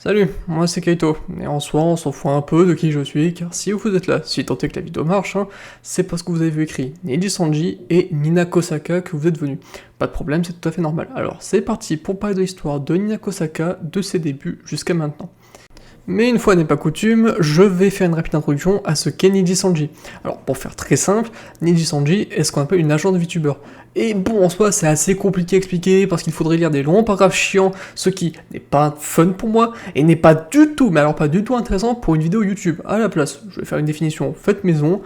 Salut, moi c'est Kaito, et en soi on s'en fout un peu de qui je suis, car si vous êtes là, si tant est que la vidéo marche, c'est parce que vous avez vu écrit Neji Sanji et Nina Kosaka que vous êtes venus. Pas de problème, c'est tout à fait normal. Alors c'est parti pour parler de l'histoire de Nina Kosaka, de ses débuts jusqu'à maintenant. Mais une fois n'est pas coutume, je vais faire une rapide introduction à ce qu'est Neji Sanji. Alors pour faire très simple, Neji Sanji est ce qu'on appelle une agence de VTuber. Et bon, en soi, c'est assez compliqué à expliquer parce qu'il faudrait lire des longs paragraphes chiants, ce qui n'est pas fun pour moi et n'est pas du tout, mais alors pas du tout intéressant pour une vidéo YouTube. À la place, je vais faire une définition faite maison.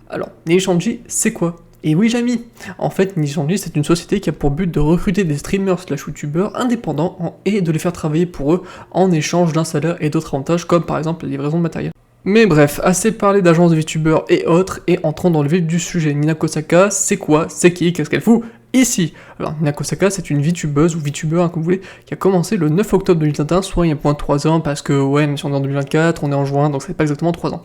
Alors, Neji Sanji, c'est quoi? Et oui, Jamy. En fait, Neji Sanji, c'est une société qui a pour but de recruter des streamers slash youtubeurs indépendants et de les faire travailler pour eux en échange d'un salaire et d'autres avantages comme par exemple la livraison de matériel. Mais bref, assez parlé d'agences de VTubers et autres, et entrons dans le vif du sujet. Nina Kosaka, c'est quoi? C'est qui? Qu'est-ce qu'elle fout ici? Alors, Nina Kosaka, c'est une VTubeuse ou VTuber, comme vous voulez, qui a commencé le 9 octobre 2021, soit il y a moins de 3 ans, parce que, ouais, même si on est en 2024, on est en juin, donc c'est pas exactement 3 ans.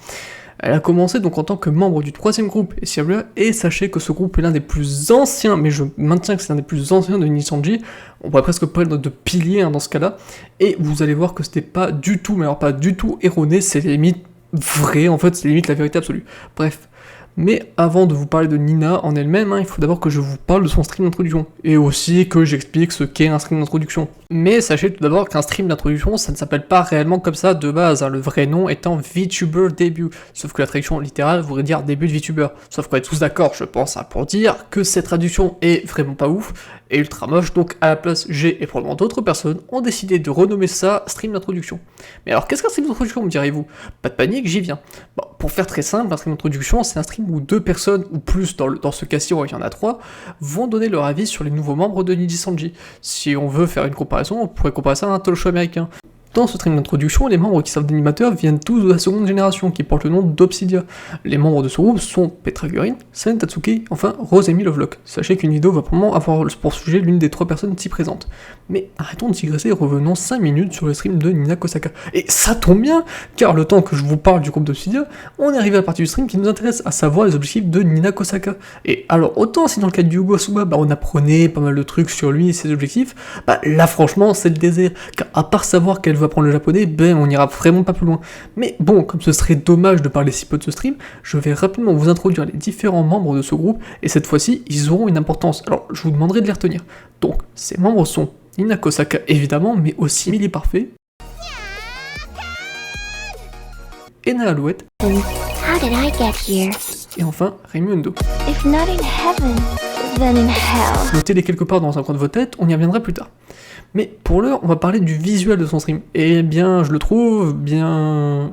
Elle a commencé donc en tant que membre du 3ème groupe SCRA, et sachez que ce groupe est l'un des plus anciens, mais je maintiens que c'est l'un des plus anciens de Neji Sanji, on pourrait presque parler de pilier dans ce cas-là, et vous allez voir que c'était pas du tout, mais alors pas du tout erroné, c'est limite vrai, en fait, c'est limite la vérité absolue. Bref. Mais avant de vous parler de Nina en elle-même, il faut d'abord que je vous parle de son stream d'introduction, et aussi que j'explique ce qu'est un stream d'introduction. Mais sachez tout d'abord qu'un stream d'introduction, ça ne s'appelle pas réellement comme ça de base, le vrai nom étant VTuber Debut, sauf que la traduction littérale voudrait dire début de VTuber, sauf qu'on est tous d'accord, je pense, pour dire que cette traduction est vraiment pas ouf, et ultra moche, donc à la place, j'ai et probablement d'autres personnes ont décidé de renommer ça stream d'introduction. Mais alors qu'est-ce qu'un stream d'introduction, me direz-vous? Pas de panique, j'y viens. Bon, pour faire très simple, un stream d'introduction, c'est un stream où 2 personnes, ou plus dans ce cas-ci, il y en a 3, vont donner leur avis sur les nouveaux membres de Neji Sanji. Si on veut faire une comparaison, on pourrait comparer ça à un talk show américain. Dans ce stream d'introduction, les membres qui servent d'animateurs viennent tous de la seconde génération, qui porte le nom d'Obsidia. Les membres de ce groupe sont Petra Gurin, Sen Tatsuki, enfin Rosemi Lovelock. Sachez qu'une vidéo va probablement avoir pour sujet l'une des 3 personnes ici présentes. Mais arrêtons de digresser et revenons 5 minutes sur le stream de Nina Kosaka. Et ça tombe bien, car le temps que je vous parle du groupe d'Obsidia, on est arrivé à la partie du stream qui nous intéresse, à savoir les objectifs de Nina Kosaka. Et alors, autant si dans le cas du Hugo Asuba, on apprenait pas mal de trucs sur lui et ses objectifs, là franchement c'est le désert, car à part savoir qu'elle veut apprendre le japonais, on ira vraiment pas plus loin. Mais bon, comme ce serait dommage de parler si peu de ce stream, je vais rapidement vous introduire les différents membres de ce groupe, et cette fois-ci, ils auront une importance. Alors, je vous demanderai de les retenir. Donc, ces membres sont Nina Kosaka, évidemment, mais aussi Millie Parfait, Ena Alouette, How did I get here? et enfin, Raimundo. If not in heaven, then in hell. Notez-les quelque part dans un coin de vos têtes, on y reviendra plus tard. Mais pour l'heure, on va parler du visuel de son stream. Et bien, je le trouve bien...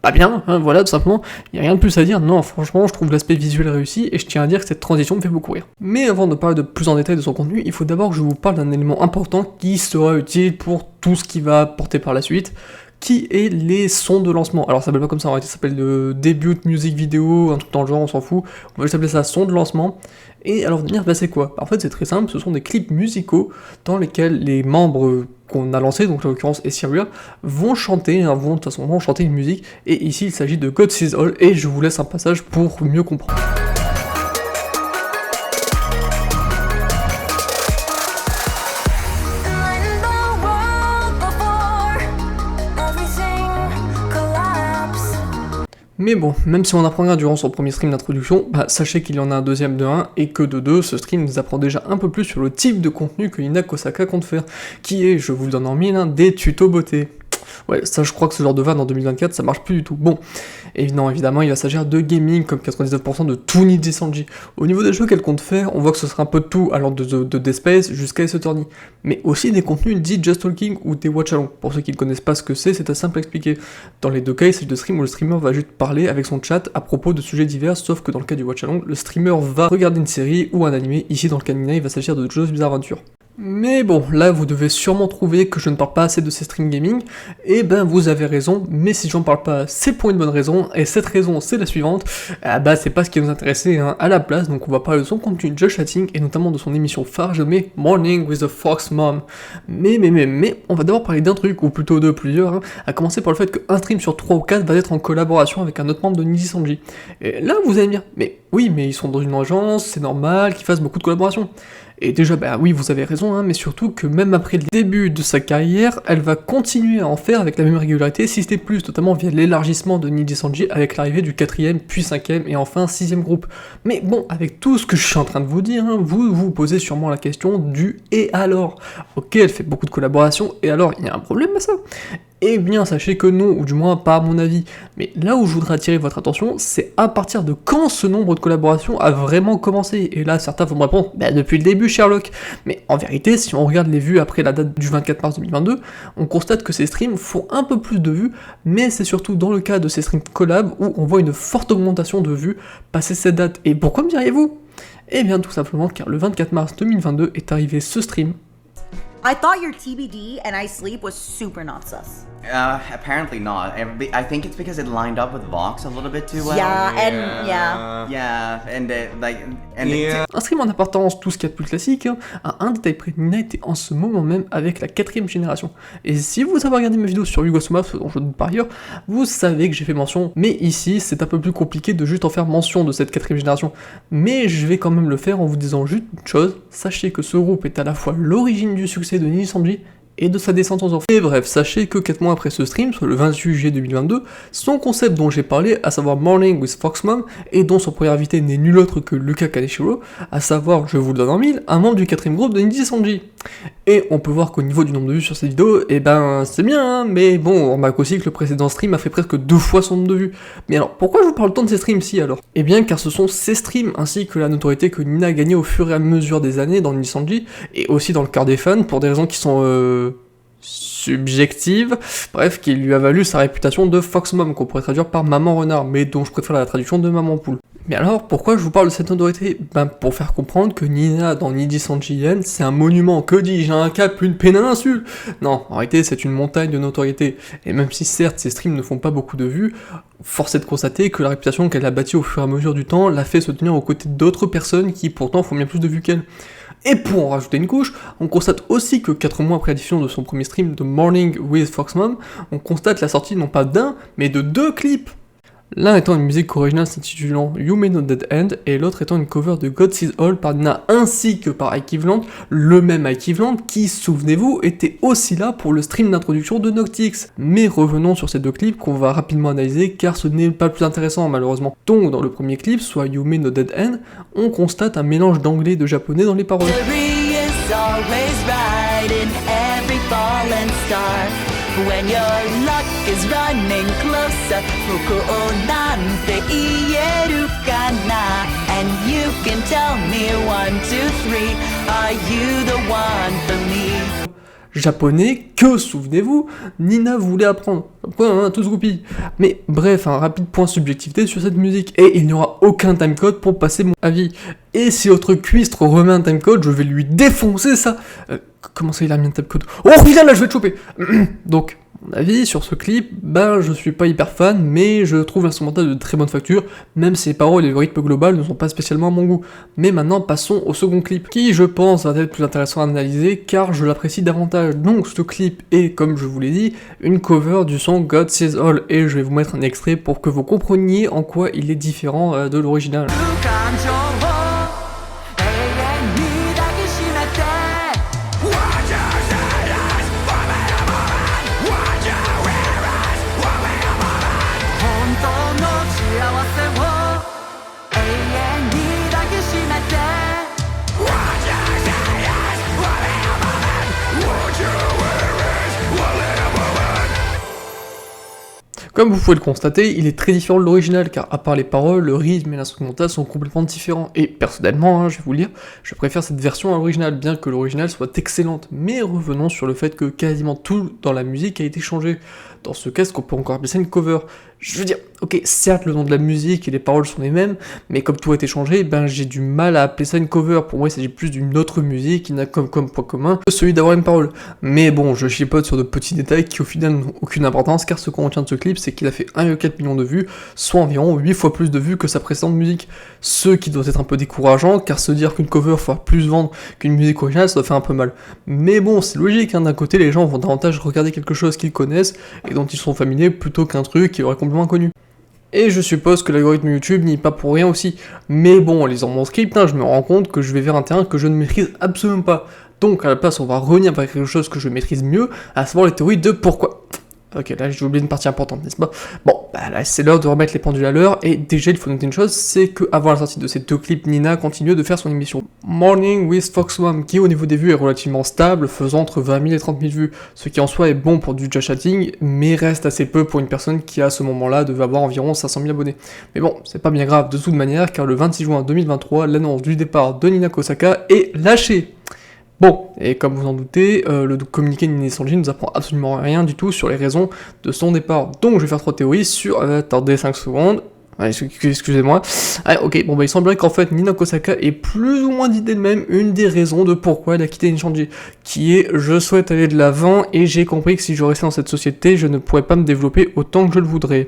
Pas bien, voilà, tout simplement, il n'y a rien de plus à dire, non, franchement, je trouve l'aspect visuel réussi, et je tiens à dire que cette transition me fait beaucoup rire. Mais avant de parler de plus en détail de son contenu, il faut d'abord que je vous parle d'un élément important qui sera utile pour tout ce qui va porter par la suite, qui est les sons de lancement. Alors ça s'appelle pas comme ça, en réalité ça s'appelle le debut music vidéo, un truc dans le genre, on s'en fout, on va juste appeler ça son de lancement. Et alors venir, c'est quoi? En fait c'est très simple, ce sont des clips musicaux dans lesquels les membres qu'on a lancés, donc en l'occurrence SCRA, vont chanter, vont chanter une musique, et ici il s'agit de God Sees All, et je vous laisse un passage pour mieux comprendre. Mais bon, même si on apprend rien durant son premier stream d'introduction, sachez qu'il y en a un deuxième de 1, et que de 2, ce stream nous apprend déjà un peu plus sur le type de contenu que Nina Kosaka compte faire, qui est, je vous le donne en mille, des tutos beauté. Ouais, ça je crois que ce genre de vanne en 2024, ça marche plus du tout. Bon, et non, évidemment, il va s'agir de gaming, comme 99% de tout Neji Sanji. Au niveau des jeux qu'elle compte faire, on voit que ce sera un peu de tout, allant de Dead Space jusqu'à Ace Attorney. Mais aussi des contenus dits Just Talking ou des watch-along. Pour ceux qui ne connaissent pas ce que c'est assez simple à expliquer. Dans les deux cas, il s'agit de stream où le streamer va juste parler avec son chat à propos de sujets divers, sauf que dans le cas du watch-along, le streamer va regarder une série ou un animé. Ici, dans le cas de Nina, il va s'agir de JoJo's Bizarre Adventure. Mais bon, là vous devez sûrement trouver que je ne parle pas assez de ces streams gaming, et vous avez raison, mais si j'en parle pas, c'est pour une bonne raison, et cette raison c'est la suivante, c'est pas ce qui nous intéressait à la place, donc on va parler de son contenu de chatting, et notamment de son émission phare nommée Morning with the Fox Mom. Mais, on va d'abord parler d'un truc, ou plutôt de plusieurs, à commencer par le fait qu'un stream sur 3 ou 4 va être en collaboration avec un autre membre de Neji Sanji. Et là vous allez me dire, mais oui, mais ils sont dans une agence, c'est normal qu'ils fassent beaucoup de collaborations. Et déjà, bah oui, vous avez raison, hein, mais surtout que même après le début de sa carrière, elle va continuer à en faire avec la même régularité, si c'était plus, notamment via l'élargissement de Niji Sanji avec l'arrivée du 4ème, puis 5ème et enfin 6ème groupe. Mais bon, avec tout ce que je suis en train de vous dire, hein, vous posez sûrement la question du « et alors ?» Ok, elle fait beaucoup de collaborations, et alors, il y a un problème à ça? Eh bien, sachez que non, ou du moins pas à mon avis. Mais là où je voudrais attirer votre attention, c'est à partir de quand ce nombre de collaborations a vraiment commencé. Et là, certains vont me répondre, bah depuis le début, Sherlock. Mais en vérité, si on regarde les vues après la date du 24 mars 2022, on constate que ces streams font un peu plus de vues, mais c'est surtout dans le cas de ces streams collab où on voit une forte augmentation de vues passer cette date. Et pourquoi me diriez-vous? Eh bien, tout simplement car le 24 mars 2022 est arrivé ce stream. I thought your TBD and I Sleep was super not sus. Apparently not. I think it's because it lined up with Vox a little bit too well. Un stream en appartenance tout ce qu'il y a de plus classique, hein, à un détail près, Nina était en ce moment même avec la 4ème génération. Et si vous avez regardé mes vidéos sur Yugo Suma, dont je doute par ailleurs, vous savez que j'ai fait mention, mais ici c'est un peu plus compliqué de juste en faire mention de cette 4ème génération. Mais je vais quand même le faire en vous disant juste une chose, sachez que ce groupe est à la fois l'origine du succès de Niji Sanji et de sa descente aux enfers. Et bref, sachez que 4 mois après ce stream, soit le 28 juillet 2022, son concept dont j'ai parlé, à savoir Morning with Fox Mom, et dont son premier invité n'est nul autre que Luka Kaneshiro, à savoir, je vous le donne en mille, un membre du 4ème groupe de Niji Sanji. Et on peut voir qu'au niveau du nombre de vues sur cette vidéo, eh ben c'est bien, hein, mais bon, on remarque aussi que le précédent stream a fait presque 2 fois son nombre de vues. Mais alors, pourquoi je vous parle tant de ces streams-ci alors? Eh bien car ce sont ces streams, ainsi que la notoriété que Nina a gagnée au fur et à mesure des années dans Niji Sanji, et aussi dans le cœur des fans, pour des raisons qui sont subjective, bref, qui lui a valu sa réputation de Fox Mom, qu'on pourrait traduire par Maman Renard, mais dont je préfère la traduction de Maman Poule. Mais alors, pourquoi je vous parle de cette notoriété? Ben, pour faire comprendre que Nina dans Niji Sanji Yen, c'est un monument, que dis-je, un cap, une péninsule. Non, en réalité, c'est une montagne de notoriété. Et même si certes, ces streams ne font pas beaucoup de vues, force est de constater que la réputation qu'elle a bâtie au fur et à mesure du temps l'a fait se tenir aux côtés d'autres personnes qui pourtant font bien plus de vues qu'elle. Et pour en rajouter une couche, on constate aussi que 4 mois après la diffusion de son premier stream de Morning with Fox Mom, on constate la sortie non pas d'un, mais de 2 clips. L'un étant une musique originale s'intitulant You May Not Dead End, et l'autre étant une cover de God Sees All par Nina ainsi que par Ike le même Ike qui, souvenez-vous, était aussi là pour le stream d'introduction de Noctix. Mais revenons sur ces 2 clips qu'on va rapidement analyser car ce n'est pas le plus intéressant malheureusement. Donc dans le premier clip, soit You May Not Dead End, on constate un mélange d'anglais et de japonais dans les paroles. When your luck is running closer, ここなんて言えるかな And you can tell me 1, 2, 3 Are you the one for me? Japonais que, souvenez-vous, Nina voulait apprendre. Point, hein, tout se goupille. Mais bref, un rapide point subjectivité sur cette musique. Et il n'y aura aucun timecode pour passer mon avis. Et si votre cuistre remet un timecode, je vais lui défoncer ça. Comment ça, il a mis un timecode? Oh, putain, là, je vais te choper. Donc, mon avis sur ce clip, ben je suis pas hyper fan, mais je trouve l'instrumental de très bonne facture, même si les paroles et le rythme global ne sont pas spécialement à mon goût. Mais maintenant passons au second clip, qui je pense va être plus intéressant à analyser, car je l'apprécie davantage. Donc ce clip est, comme je vous l'ai dit, une cover du son God Sees All, et je vais vous mettre un extrait pour que vous compreniez en quoi il est différent de l'original. Comme vous pouvez le constater, il est très différent de l'original, car à part les paroles, le rythme et l'instrumental sont complètement différents. Et personnellement, hein, je vais vous le dire, je préfère cette version à l'original, bien que l'original soit excellente. Mais revenons sur le fait que quasiment tout dans la musique a été changé. Dans ce cas, est-ce qu'on peut encore appeler ça une cover? Je veux dire, ok, certes, le nom de la musique et les paroles sont les mêmes, mais comme tout a été changé, ben j'ai du mal à appeler ça une cover. Pour moi, il s'agit plus d'une autre musique qui n'a comme point commun que celui d'avoir une parole. Mais bon, je chipote sur de petits détails qui au final n'ont aucune importance, car ce qu'on retient de ce clip, c'est qu'il a fait 1,4 million de vues, soit environ 8 fois plus de vues que sa précédente musique. Ce qui doit être un peu décourageant, car se dire qu'une cover fera plus vendre qu'une musique originale, ça doit faire un peu mal. Mais bon, c'est logique, hein, d'un côté, les gens vont davantage regarder quelque chose qu'ils connaissent et dont ils sont familiers plutôt qu'un truc qui leur est complètement inconnu. Et je suppose que l'algorithme YouTube n'y est pas pour rien aussi. Mais bon, en lisant mon script, je me rends compte que je vais vers un terrain que je ne maîtrise absolument pas. Donc à la place, on va revenir vers quelque chose que je maîtrise mieux, à savoir les théories de pourquoi. Ok, là j'ai oublié une partie importante, n'est-ce pas? Bon, là c'est l'heure de remettre les pendules à l'heure, et déjà il faut noter une chose, c'est que avant la sortie de ces 2 clips, Nina continue de faire son émission Morning with Foxwam, qui au niveau des vues est relativement stable, faisant entre 20 000 et 30 000 vues, ce qui en soi est bon pour du just chatting, mais reste assez peu pour une personne qui à ce moment-là devait avoir environ 500 000 abonnés. Mais bon, c'est pas bien grave de toute manière, car le 26 juin 2023, l'annonce du départ de Nina Kosaka est lâchée. Bon, et comme vous en doutez, le communiqué de Nina Sanji nous apprend absolument rien du tout sur les raisons de son départ. Donc je vais faire 3 théories sur... attendez 5 secondes. Excusez-moi. Ok, bon il semblerait qu'en fait Nina Kosaka ait plus ou moins dit d'elle-même une des raisons de pourquoi elle a quitté Nissanji, qui est « je souhaite aller de l'avant et j'ai compris que si je restais dans cette société, je ne pourrais pas me développer autant que je le voudrais ».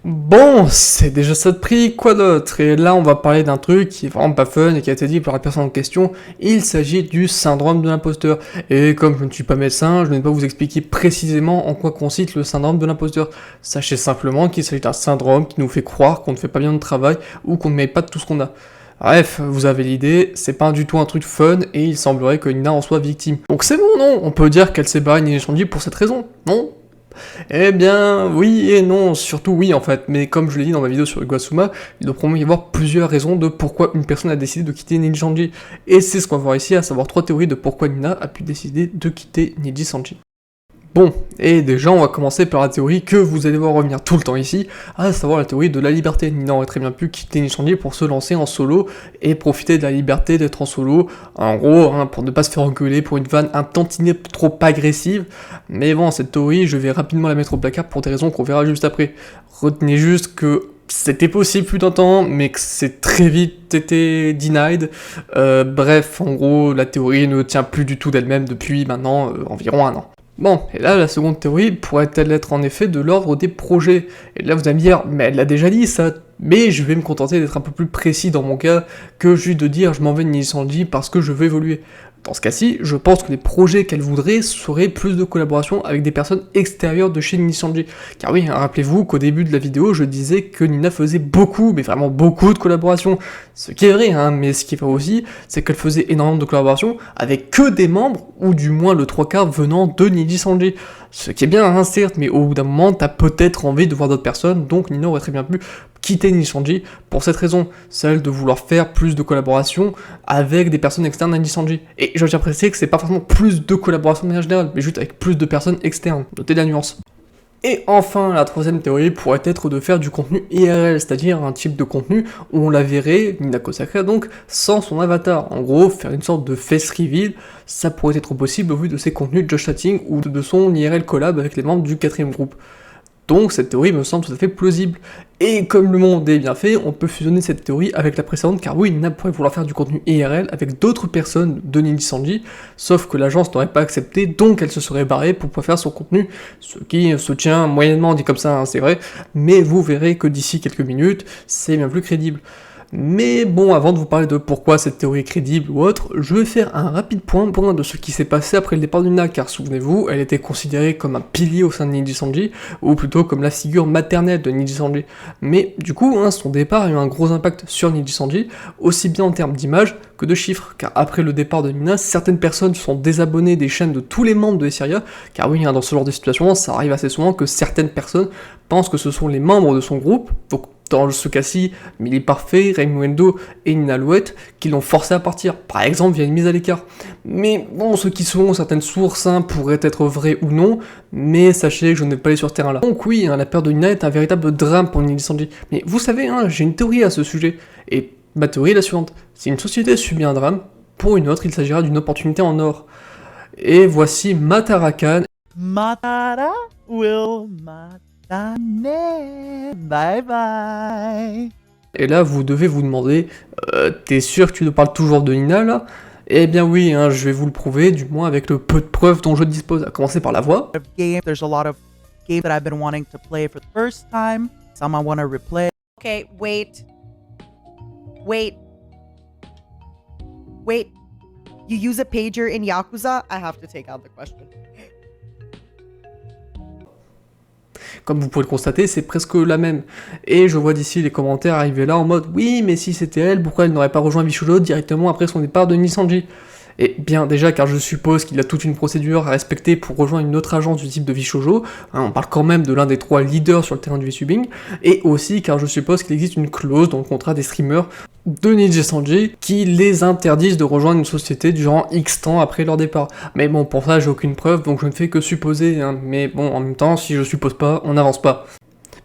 Bon, c'est déjà ça de prix, quoi d'autre? Et là, on va parler d'un truc qui est vraiment pas fun et qui a été dit par la personne en question. Il s'agit du syndrome de l'imposteur. Et comme je ne suis pas médecin, je ne vais pas vous expliquer précisément en quoi consiste le syndrome de l'imposteur. Sachez simplement qu'il s'agit d'un syndrome qui nous fait croire qu'on ne fait pas bien notre travail ou qu'on ne mérite pas tout ce qu'on a. Bref, vous avez l'idée, c'est pas du tout un truc fun et il semblerait que Nina en soit victime. Donc c'est bon, non? On peut dire qu'elle s'est barrée de Nissanji pour cette raison, non? Eh bien, oui et non, surtout oui en fait, mais comme je l'ai dit dans ma vidéo sur Iguasuma, il doit probablement y avoir plusieurs raisons de pourquoi une personne a décidé de quitter Niji Sanji, et c'est ce qu'on va voir ici, à savoir 3 théories de pourquoi Nina a pu décider de quitter Niji Sanji. Bon, et déjà on va commencer par la théorie que vous allez voir revenir tout le temps ici, à savoir la théorie de la liberté. Nina aurait très bien pu quitter Nissanji pour se lancer en solo et profiter de la liberté d'être en solo, en gros, pour ne pas se faire engueuler pour une vanne un tantinet trop agressive, mais bon, cette théorie, je vais rapidement la mettre au placard pour des raisons qu'on verra juste après. Retenez juste que c'était possible plus d'un temps, mais que c'est très vite été denied. Bref, en gros, la théorie ne tient plus du tout d'elle-même depuis maintenant environ 1 an. Bon, et là, la seconde théorie pourrait-elle être en effet de l'ordre des projets? Et là, vous allez me dire, mais elle l'a déjà dit, ça. Mais je vais me contenter d'être un peu plus précis dans mon cas, que juste de dire je m'en vais de Niji Sanji parce que je veux évoluer. Dans ce cas-ci, je pense que les projets qu'elle voudrait seraient plus de collaboration avec des personnes extérieures de chez Niji Sanji. Car oui, rappelez-vous qu'au début de la vidéo, je disais que Nina faisait beaucoup, mais vraiment beaucoup de collaborations. Ce qui est vrai, mais ce qui est vrai aussi, c'est qu'elle faisait énormément de collaborations avec que des membres, ou du moins le 3/4 venant de Niji Sanji. Ce qui est bien, certes, mais au bout d'un moment, t'as peut-être envie de voir d'autres personnes, donc Nina aurait très bien pu quitter Niji Sanji pour cette raison, celle de vouloir faire plus de collaborations avec des personnes externes à Niji Sanji. Et je tiens à préciser que c'est pas forcément plus de collaborations de manière générale, mais juste avec plus de personnes externes. Notez la nuance. Et enfin, la troisième théorie pourrait être de faire du contenu IRL, c'est-à-dire un type de contenu où on la verrait, Nina Kosaka donc, sans son avatar. En gros, faire une sorte de face reveal, ça pourrait être possible au vu de ses contenus de Just Chatting ou de son IRL collab avec les membres du 4ème groupe. Donc cette théorie me semble tout à fait plausible. Et comme le monde est bien fait, on peut fusionner cette théorie avec la précédente, car oui, Nina pourrait vouloir faire du contenu IRL avec d'autres personnes de Niji Sanji, sauf que l'agence n'aurait pas accepté, donc elle se serait barrée pour pouvoir faire son contenu, ce qui se tient moyennement dit comme ça, c'est vrai, mais vous verrez que d'ici quelques minutes, c'est bien plus crédible. Mais bon, avant de vous parler de pourquoi cette théorie est crédible ou autre, je vais faire un rapide point de ce qui s'est passé après le départ de Nina, car souvenez-vous, elle était considérée comme un pilier au sein de Niji Sanji, ou plutôt comme la figure maternelle de Niji Sanji. Mais du coup, son départ a eu un gros impact sur Niji Sanji, aussi bien en termes d'image que de chiffres, car après le départ de Nina, certaines personnes se sont désabonnées des chaînes de tous les membres de Essaria, car oui, dans ce genre de situation, ça arrive assez souvent que certaines personnes pensent que ce sont les membres de son groupe, donc dans ce cas-ci, Millie Parfait, Raimundo et Nina Alouette, qui l'ont forcé à partir, par exemple via une mise à l'écart. Mais bon, ce qui selon certaines sources pourraient être vraies ou non, mais sachez que je n'ai pas allé sur ce terrain-là. Donc oui, la perte de Nina est un véritable drame pour Niji Sanji. Mais vous savez, j'ai une théorie à ce sujet, et ma théorie est la suivante. Si une société subit un drame, pour une autre, il s'agira d'une opportunité en or. Et voici Matara-kan. Matara will matane. Bye bye. Et là, vous devez vous demander, t'es sûr que tu nous parles toujours de Nina, là? Eh bien oui, je vais vous le prouver, du moins avec le peu de preuves dont je dispose, à commencer par la voix. There's a lot of games that I've been wanting to play for the first time. Some I want to replay. Okay, wait. You use a pager in Yakuza? I have to take out the question. Comme vous pouvez le constater, c'est presque la même. Et je vois d'ici les commentaires arriver là en mode « Oui, mais si c'était elle, pourquoi elle n'aurait pas rejoint VShojo directement après son départ de Nissanji ?» Et bien déjà car je suppose qu'il a toute une procédure à respecter pour rejoindre une autre agence du type de VShojo, on parle quand même de l'un des 3 leaders sur le terrain du V-subbing, et aussi car je suppose qu'il existe une clause dans le contrat des streamers de Niji Sanji qui les interdisent de rejoindre une société durant X temps après leur départ. Mais bon, pour ça j'ai aucune preuve, donc je ne fais que supposer, hein. Mais bon, en même temps, si je suppose pas, on n'avance pas.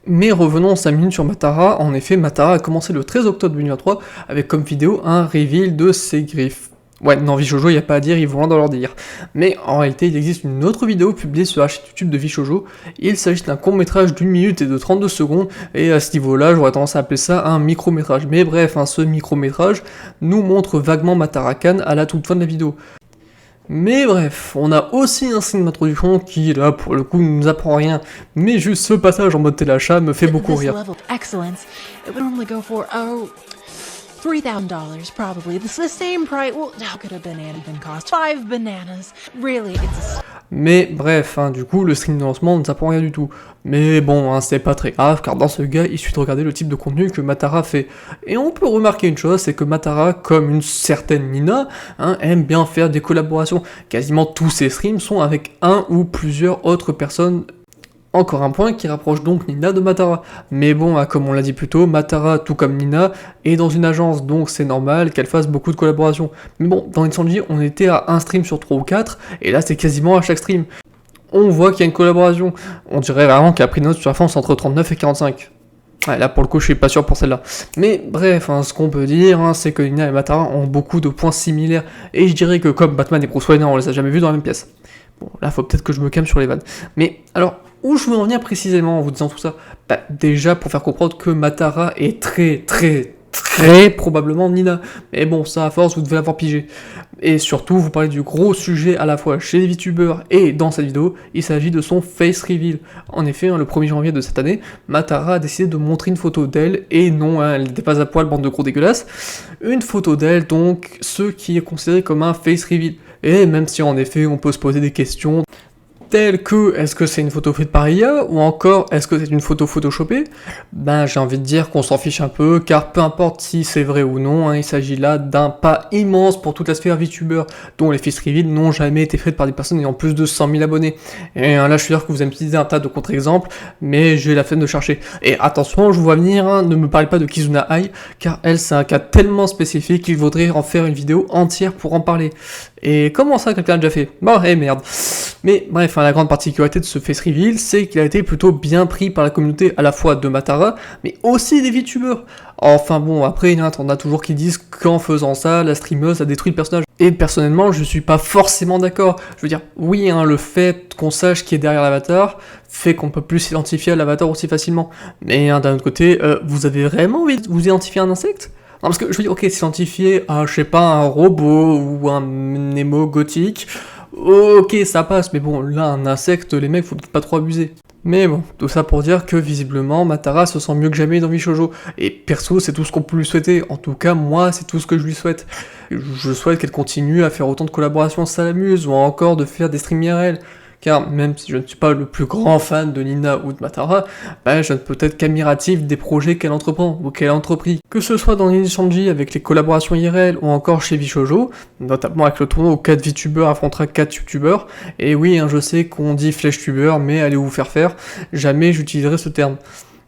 Mais revenons 5 minutes sur Matara. En effet, Matara a commencé le 13 octobre 2023 avec comme vidéo un reveal de ses griffes. Ouais, non, VShojo, il n'y a pas à dire, ils vont loin dans leur délire. Mais en réalité, il existe une autre vidéo publiée sur la chaîne YouTube de VShojo. Il s'agit d'un court-métrage d'1 minute et de 32 secondes, et à ce niveau-là, j'aurais tendance à appeler ça un micro-métrage. Mais bref, ce micro-métrage nous montre vaguement Matara-kan à la toute fin de la vidéo. Mais bref, on a aussi un signe d'introduction qui, là, pour le coup, ne nous apprend rien. Mais juste ce passage en mode téléachat me fait beaucoup rire. Level of excellence, it would normally go for $3,000 probably. This is the same price. Well, how could a banana even cost 5 bananas? Really, it's a... Mais bref, du coup, le stream de lancement ne nous apprend rien du tout. Mais bon, c'est pas très grave, car dans ce gars, il suffit de regarder le type de contenu que Matara fait. Et on peut remarquer une chose, c'est que Matara, comme une certaine Nina, aime bien faire des collaborations. Quasiment tous ses streams sont avec un ou plusieurs autres personnes. Encore un point qui rapproche donc Nina de Matara. Mais bon, comme on l'a dit plus tôt, Matara, tout comme Nina, est dans une agence, donc c'est normal qu'elle fasse beaucoup de collaborations. Mais bon, dans Nissanji, on était à un stream sur 3 ou 4, et là c'est quasiment à chaque stream. On voit qu'il y a une collaboration. On dirait vraiment qu'elle a pris note sur la France entre 39 et 45. Ouais, là pour le coup je suis pas sûr pour celle-là. Mais bref, ce qu'on peut dire, c'est que Nina et Matara ont beaucoup de points similaires, et je dirais que comme Batman et Bruce Wayne, on les a jamais vus dans la même pièce. Bon, là faut peut-être que je me calme sur les vannes. Mais alors, où je veux en venir précisément en vous disant tout ça? Déjà pour faire comprendre que Matara est très probablement Nina. Mais bon, ça à force, vous devez l'avoir pigé. Et surtout, vous parlez du gros sujet à la fois chez les VTubers et dans cette vidéo, il s'agit de son face reveal. En effet, le 1er janvier de cette année, Matara a décidé de montrer une photo d'elle, et non, elle n'était pas à poil, bande de gros dégueulasses. Une photo d'elle, donc, ce qui est considéré comme un face reveal. Et même si en effet, on peut se poser des questions, telles que, est-ce que c'est une photo faite par IA, ou encore, est-ce que c'est une photo photoshopée? J'ai envie de dire qu'on s'en fiche un peu, car peu importe si c'est vrai ou non, il s'agit là d'un pas immense pour toute la sphère VTuber, dont les face reveals n'ont jamais été faites par des personnes ayant plus de 100 000 abonnés. Et là, je suis sûr que vous allez me utiliser un tas de contre-exemples, mais j'ai la flemme de chercher. Et attention, je vous vois venir, ne me parlez pas de Kizuna Ai, car elle, c'est un cas tellement spécifique qu'il vaudrait en faire une vidéo entière pour en parler. Et comment ça, quelqu'un l'a déjà fait? Bon, merde. Mais bref, la grande particularité de ce face reveal, c'est qu'il a été plutôt bien pris par la communauté à la fois de Matara, mais aussi des VTubers. Enfin bon, après, on a toujours qui disent qu'en faisant ça, la streameuse a détruit le personnage. Et personnellement, je suis pas forcément d'accord. Je veux dire, oui, le fait qu'on sache qui est derrière l'avatar fait qu'on peut plus s'identifier à l'avatar aussi facilement. Mais d'un autre côté, vous avez vraiment envie de vous identifier à un insecte? Non, parce que je veux dire, ok, s'identifier à, je sais pas, un robot ou un Nemo gothique, ok, ça passe, mais bon, là, un insecte, les mecs, faut peut-être pas trop abuser. Mais bon, tout ça pour dire que visiblement, Matara se sent mieux que jamais dans VShojo. Et perso, c'est tout ce qu'on peut lui souhaiter. En tout cas, moi, c'est tout ce que je lui souhaite. Je souhaite qu'elle continue à faire autant de collaborations, ça l'amuse, ou encore de faire des streams IRL. Car même si je ne suis pas le plus grand fan de Nina ou de Matara, je ne peux être qu'admiratif des projets qu'elle entreprend, ou qu'elle a entrepris. Que ce soit dans Niji Sanji avec les collaborations IRL, ou encore chez VShojo, notamment avec le tournoi où 4 VTubers affrontera 4 YouTubers, et oui, je sais qu'on dit FlashTuber, mais allez vous faire, jamais j'utiliserai ce terme.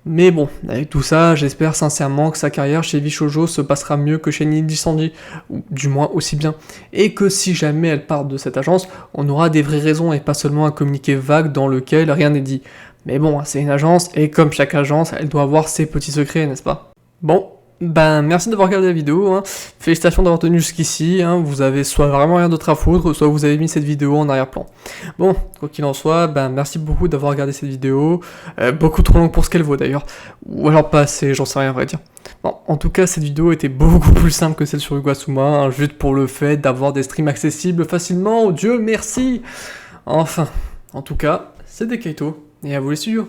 Mais bon, avec tout ça, j'espère sincèrement que sa carrière chez VShojo se passera mieux que chez Niji Sanji, ou du moins aussi bien, et que si jamais elle part de cette agence, on aura des vraies raisons et pas seulement un communiqué vague dans lequel rien n'est dit. Mais bon, c'est une agence, et comme chaque agence, elle doit avoir ses petits secrets, n'est-ce pas? Bon, merci d'avoir regardé la vidéo, félicitations d'avoir tenu jusqu'ici, vous avez soit vraiment rien d'autre à foutre, soit vous avez mis cette vidéo en arrière-plan. Bon, quoi qu'il en soit, merci beaucoup d'avoir regardé cette vidéo, beaucoup trop longue pour ce qu'elle vaut d'ailleurs, ou alors pas assez, j'en sais rien à vrai dire. Bon, en tout cas, cette vidéo était beaucoup plus simple que celle sur Uguasuma, juste pour le fait d'avoir des streams accessibles facilement, oh Dieu merci. Enfin, en tout cas, c'était Kaito, et à vous les studios.